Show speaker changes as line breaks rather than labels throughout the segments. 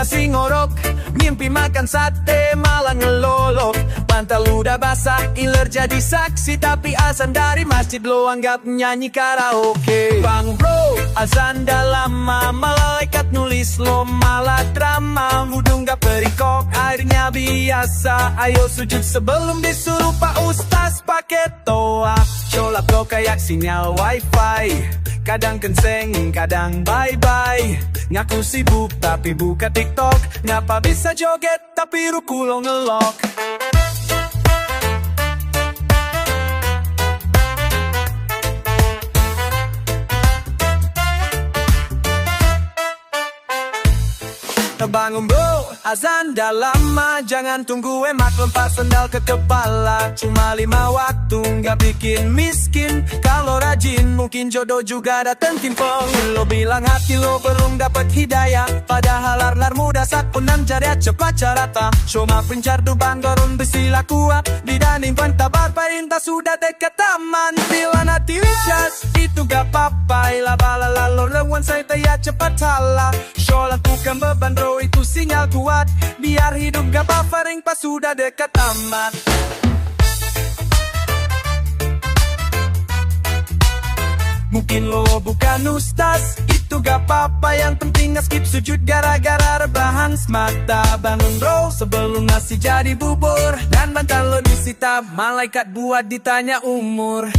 masih ngorok, mimpi makan sate malah ngelolok. Pantal udah basah, iler jadi saksi, tapi azan dari masjid lo anggap nyanyi karaoke. Bang bro, azan dah lama, malaikat nulis lo malah drama. Wudhu gak perikok, airnya biasa. Ayo sujud sebelum disuruh Pak Ustaz pakai toa. Sholat lo kayak sinyal wifi, kadang kenceng, kadang bye-bye. Ngaku sibuk tapi buka TikTok, ngapa bisa joget tapi ruku lo ngelok. Bangun bro, azan dah lama, jangan tunggu emak lempar sendal ke kepala. Cuma 5 waktu, nggak bikin miskin. Kalau rajin, mungkin jodoh juga dateng timpong. Lo bilang hati lo belum dapat hidayah, padahal lar muda sak punang jari cepat carata. Cuma pencar duban gorun besilah kuat, didanding pentabar perintah sudah dekat taman. Bila nanti jas, itu gak apa-apa. Bala lalu lawan saya ya cepat salah. Sholat bukan beban bro, itu sinyal kuat, biar hidup gak buffering pas sudah dekat tamat. Mungkin lo bukan ustaz, itu gak apa-apa, yang penting nge-skip sujud gara-gara rebahan semata. Bangun bro sebelum nasi jadi bubur, dan bantal lo disita malaikat buat ditanya umur.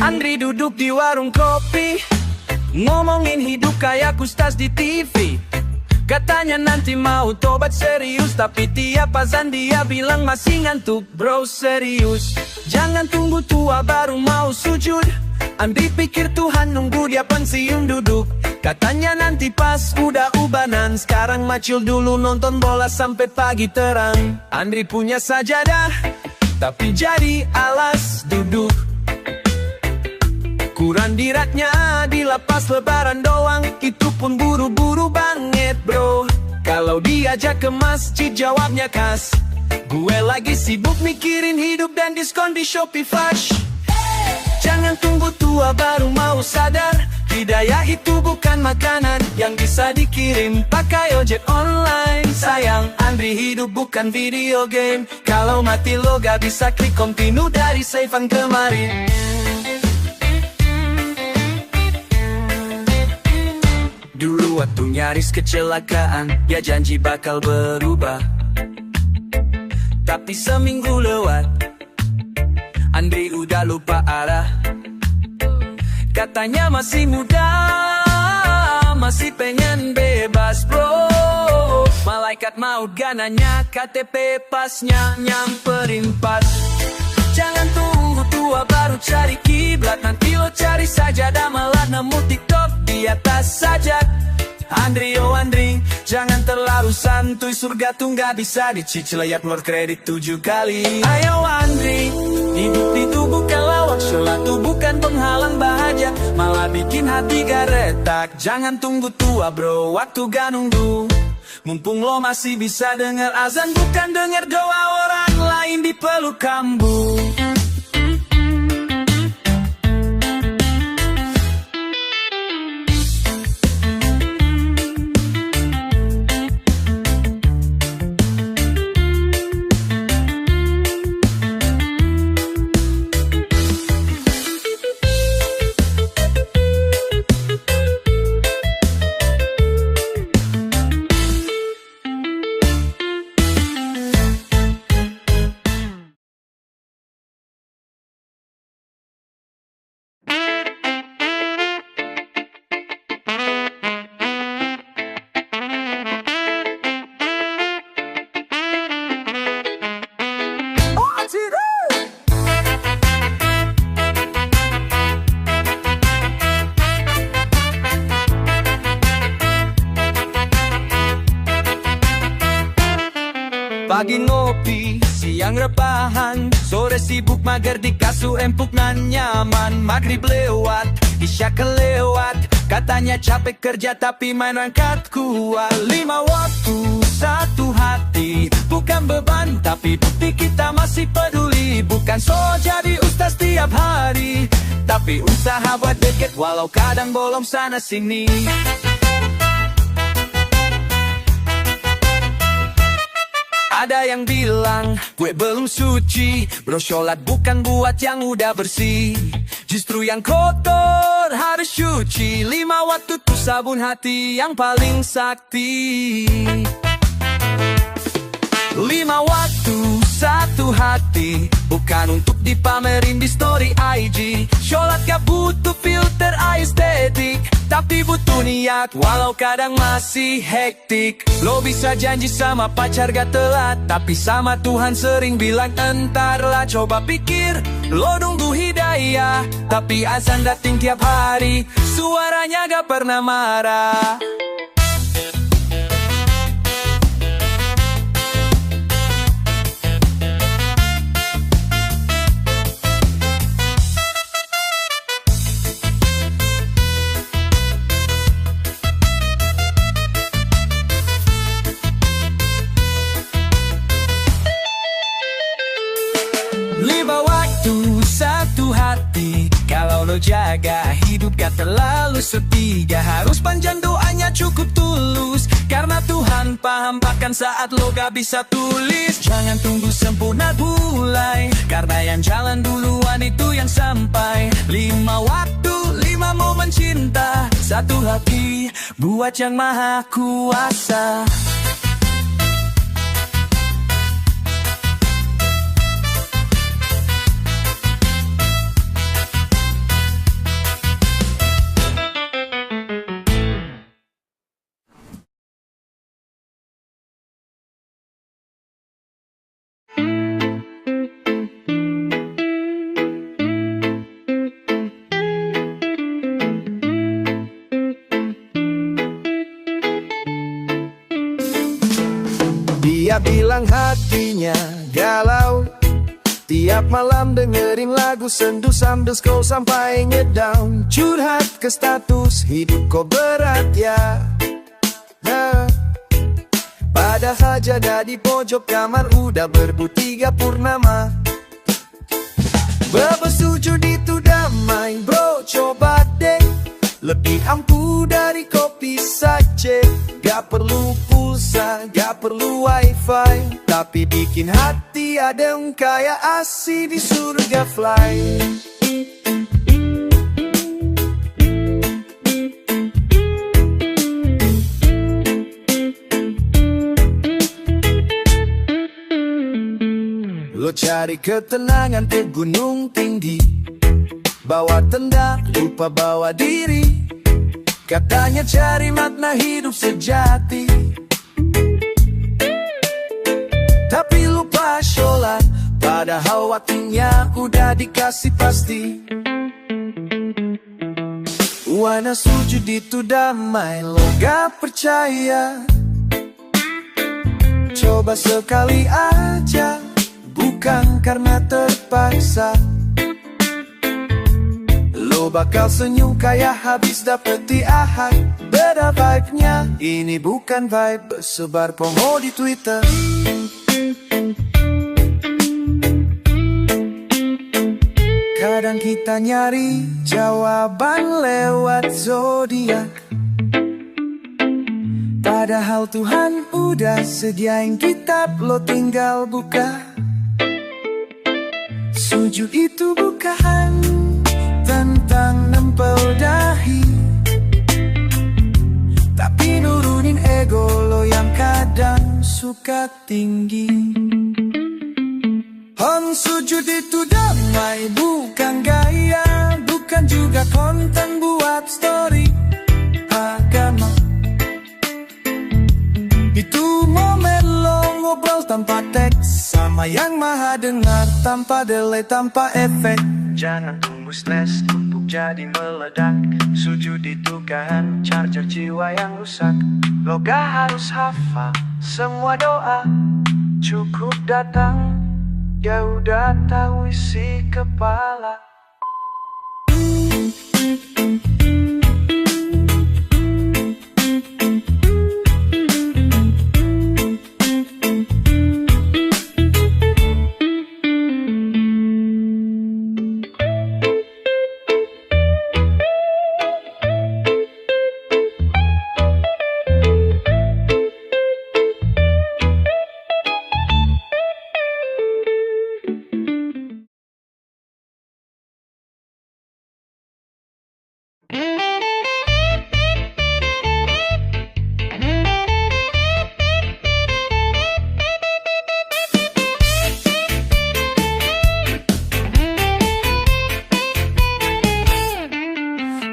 Andri duduk di warung kopi, ngomongin hidup kayak ustaz di TV. Katanya nanti mau tobat serius, tapi tiap azan dia bilang masih ngantuk. Bro serius, jangan tunggu tua baru mau sujud. Andri pikir Tuhan nunggu dia pensiun duduk. Katanya nanti pas udah ubanan, sekarang macil dulu nonton bola sampai pagi terang. Andri punya sajadah, tapi jadi alas duduk. Kurang diratnya di lapas lebaran doang, itu pun buru-buru banget bro. Kalau diajak ke masjid jawabnya khas, gue lagi sibuk mikirin hidup dan diskon di Shopee Flash. Jangan tunggu tua baru mau sadar, hidayah itu bukan makanan yang bisa dikirim pakai ojek online. Sayang, Andri hidup bukan video game. Kalau mati lo gak bisa klik continue dari save-an kemarin. Dulu waktu nyaris kecelakaan, dia janji bakal berubah. Tapi seminggu lewat, Andri udah lupa arah. Katanya masih muda, masih pengen bebas bro. Malaikat maut gak nanya KTP pasnya, nyamperin pas. Jangan tunggu tua baru cari kiblat, nanti lo cari sajadah malah nemu TikTok di atas sajak. Andri, oh Andri, jangan terlalu santuy, surga tuh gak bisa dicicil, lihat luar kredit 7 kali. Ayo Andri, hidup itu bukan lawak, sholat tuh bukan penghalang bahagia, malah bikin hati gak retak. Jangan tunggu tua bro, waktu gak nunggu. Mumpung lo masih bisa dengar azan, bukan dengar doa orang lain di peluk kambuh. Pagi ngopi, siang rebahan, sore sibuk mager di kasur empuk nan nyaman. Maghrib lewat, isya kelewat, katanya capek kerja tapi main angkat kuat. 5 waktu, 1 hati, bukan beban tapi bukti kita masih peduli. Bukan so jadi ustaz tiap hari, tapi usaha buat deket walau kadang bolong sana sini. Ada yang bilang, gue belum suci. Bro, sholat bukan buat yang udah bersih, justru yang kotor harus cuci. 5 waktu tuh sabun hati yang paling sakti. 5 waktu, 1 hati, bukan untuk dipamerin di story IG. Sholat gak butuh filter estetik, tapi butuh niat walau kadang masih hektik. Lo bisa janji sama pacar gak telat, tapi sama Tuhan sering bilang entar lah. Coba pikir, lo nunggu hidayah, tapi azan dating tiap hari, suaranya gak pernah marah. Kalau lo jaga hidup gak terlalu sepi, gak harus panjang doanya cukup tulus, karena Tuhan paham bahkan saat lo gak bisa tulis. Jangan tunggu sempurna mulai, karena yang jalan duluan itu yang sampai. 5 waktu, 5 momen cinta, 1 hati buat yang maha kuasa.
Dia bilang hatinya galau, tiap malam dengerin lagu sendu sambil scroll sampai ngedown. Curhat ke status, hidup kok berat ya. Padahal jaga di pojok kamar udah berbutiga purnama. Bebas sujud itu damai bro, coba deh. Lebih ampuh dari kopi saja. Gak perlu pulsa, gak perlu wifi, tapi bikin hati adem kayak asi di surga fly. Lo cari ketenangan ke gunung tinggi, bawa tenda, lupa bawa diri. Katanya cari makna hidup sejati, tapi lupa sholat, padahal waktunya udah dikasih pasti. Wana sujud itu damai, lo gak percaya? Coba sekali aja, bukan karena terpaksa. Lo bakal senyum kayak habis dapet di Ahad. Beda vibe-nya, ini bukan vibe bersebar promo di Twitter. Kadang kita nyari jawaban lewat zodiak, padahal Tuhan udah sediain kitab, lo tinggal buka. Sujud itu bukan tentang nempel dahi, tapi nurunin ego lo yang kadang suka tinggi. Sujud itu damai, bukan gaya, bukan juga konten buat story agama. Itu momen lo ngobrol tanpa teks, sama yang maha dengar tanpa delay, tanpa efek.
Jangan tunggu stres untuk jadi meledak. Sujud itu kan charger jiwa yang rusak. Lo gak harus hafal semua doa, cukup datang, ya udah tahu isi kepala.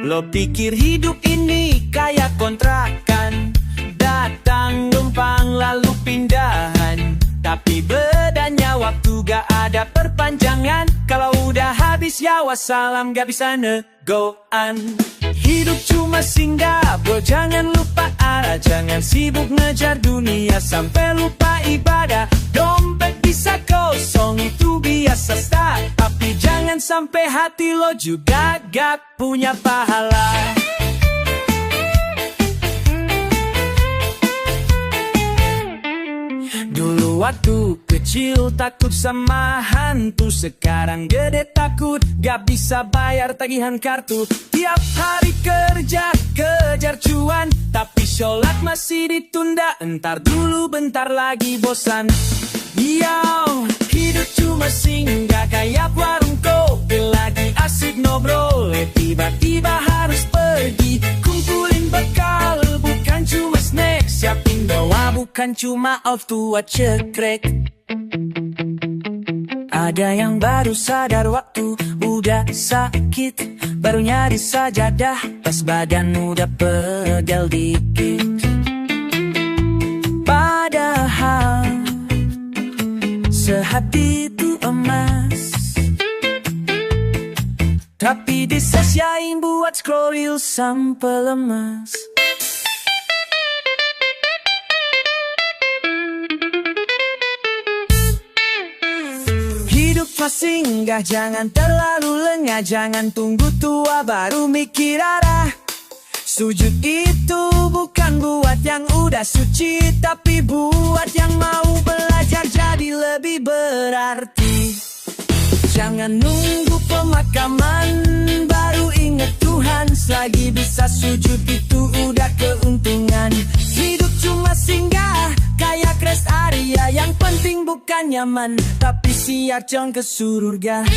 Lo pikir hidup ini kayak kontrakan, datang numpang lalu pindahan. Tapi bedanya waktu gak ada perpanjangan. Kalau udah habis ya wassalam, gak bisa negoan. Hidup cuma singgah bro, jangan lupa arah. Jangan sibuk ngejar dunia sampai lupa ibadah. Dompet bisa kosong itu biasa start, tapi jangan sampai hati lo juga gak punya pahala. Dulu waktu kecil takut sama hantu, sekarang gede takut gak bisa bayar tagihan kartu. Tiap hari kerja kejar cuan, tapi sholat masih ditunda. Entar dulu bentar lagi bosan. Yo, hidup cuma singgah kayak warung kopi, lagi asik ngobrol, tiba-tiba harus pergi. Kumpulin bekal bukan cuma snack, siapin bawa bukan cuma off tua cekrek. Ada yang baru sadar waktu udah sakit, baru nyari sajadah pas badan udah pegel dikit. Padahal sehati itu emas, tapi disesiain buat scroll reel sampai lemas. Hidup singgah, jangan terlalu lengah. Jangan tunggu tua baru mikir arah. Sujud itu bukan buat yang udah suci, tapi buat yang mau belajar jadi lebih berarti. Jangan nunggu pemakaman baru inget Tuhan, selagi bisa sujud itu udah keuntungan. Hidup cuma singgah kayak rest area, yang penting bukan nyaman, tapi siap jong ke surga.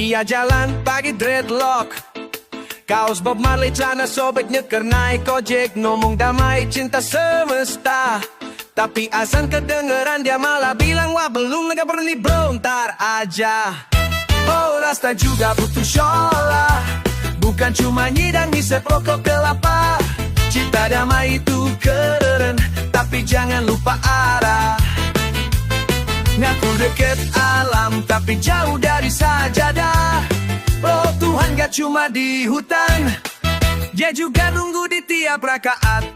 Dia jalan pakai dreadlock, kaos Bob Marley, celana sobek, nyeker naik ojek, ngomong damai cinta semesta. Tapi azan kedengeran dia malah bilang, wah belum gak perlu nih bro, ntar aja. Oh rasta juga butuh sholat, bukan cuma nyidang isep rokok kelapa. Cinta damai itu keren, tapi jangan lupa arah. Ngaku deket alam, tapi jauh dari sajadah. Oh Tuhan gak cuma di hutan, dia juga nunggu di tiap rakaat.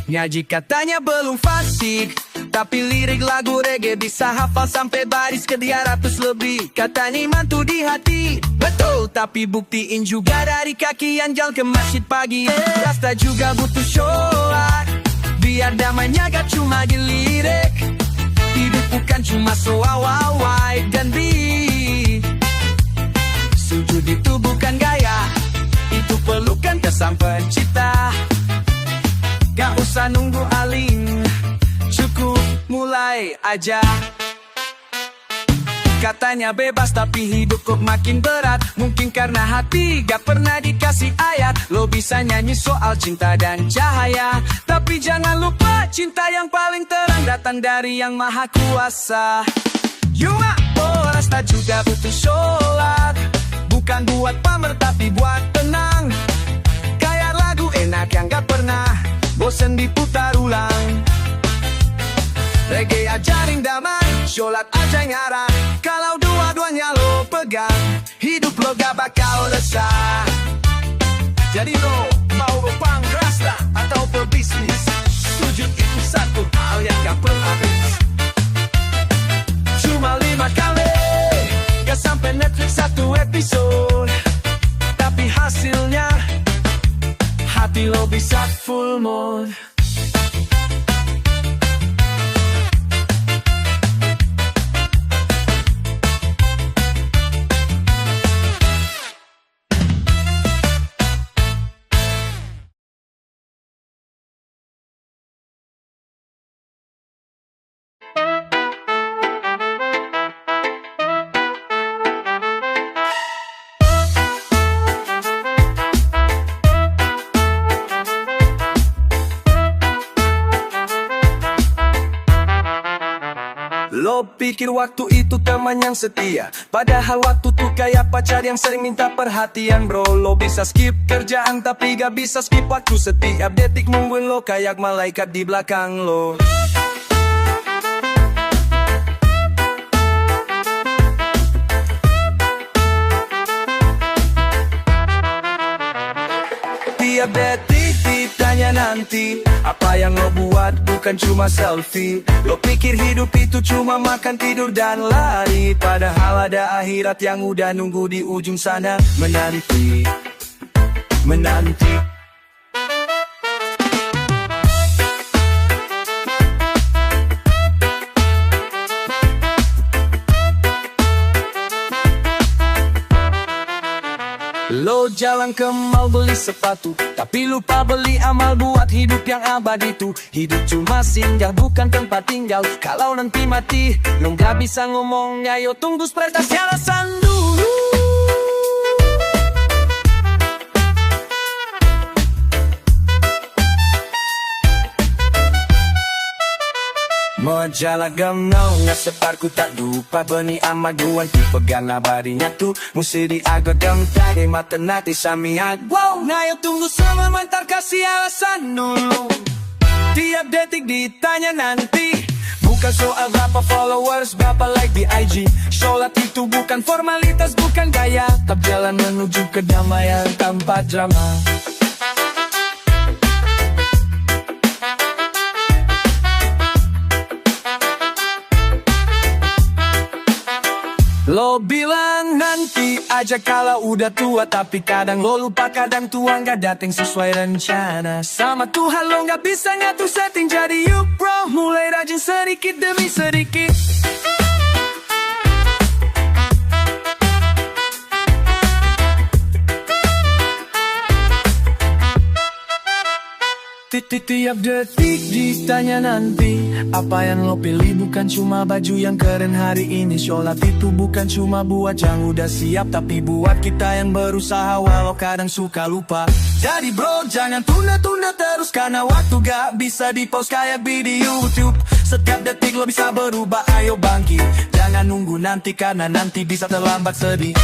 Ngaji katanya belum fasik, tapi lirik lagu reggae bisa hafal sampai baris ke 300 lebih. Katanya iman tuh di hati, betul, tapi buktiin juga dari kaki yang jalan ke masjid pagi. Rasta juga butuh sholat, biar damainya gak cuma dilirik. Hidup bukan cuma so wawai dan bi. Sujud itu bukan gaya, itu pelukan ke sang pencipta. Gak usah nunggu aling, cukup mulai aja.
Katanya bebas tapi hidup kok makin berat. Mungkin karena hati gak pernah dikasih ayat. Lo bisa nyanyi soal cinta dan cahaya, tapi jangan lupa cinta yang paling terang datang dari yang maha kuasa. Cuma boras tak juga butuh sholat, bukan buat pamer tapi buat tenang. Kayak lagu enak yang gak pernah bosen diputar ulang. Reggae ajarin damai, sholat aja ngarang. Kalau dua-duanya lo pegang, hidup lo gak bakal resah. Jadi lo mau punk rasta atau pebisnis, sujud itu satu hal yang gak pernah habis. Cuma 5 kali, gak sampai Netflix satu episode, tapi hasilnya hati lo bisa full mode. Lo pikir waktu itu teman yang setia, padahal waktu tuh kayak pacar yang sering minta perhatian bro. Lo bisa skip kerjaan tapi gak bisa skip waktu. Setiap detik nungguin lo kayak malaikat di belakang lo. Tiap detik ditanya nanti, apa yang lo buat bukan cuma selfie. Lo pikir hidup itu cuma makan, tidur, dan lari, padahal ada akhirat yang udah nunggu di ujung sana. Menanti, menanti. Lo jalan ke mall beli sepatu, tapi lupa beli amal buat hidup yang abadi itu. Hidup cuma singgah bukan tempat tinggal. Kalau nanti mati, lo gak bisa ngomong, ayo tunggu prestasi alasan dulu. Majalah Gemno ngesebar ku tak lupa beni amaduan tu pegang abadinya tu musi diagot yang tadi mata nanti samiat. Wow, ngayo tunggu sama mantar kasih alasan dulu. Tiap detik ditanya nanti, bukan soal berapa followers, berapa like di IG. Sholat itu bukan formalitas, bukan gaya, tapi jalan menuju kedamaian tanpa drama. Lo bilang nanti aja kalau udah tua, tapi kadang lo lupa, kadang tua gak dateng sesuai rencana. Sama Tuhan lo gak bisa ngatur setting, jadi yuk bro, mulai rajin sedikit demi sedikit. Tiap detik ditanya nanti, apa yang lo pilih bukan cuma baju yang keren hari ini. Sholat itu bukan cuma buat yang udah siap, tapi buat kita yang berusaha walau kadang suka lupa. Jadi bro jangan tunda-tunda terus, karena waktu gak bisa di-pause kayak di YouTube. Setiap detik lo bisa berubah, ayo bangkit. Jangan nunggu nanti, karena nanti bisa terlambat sedih.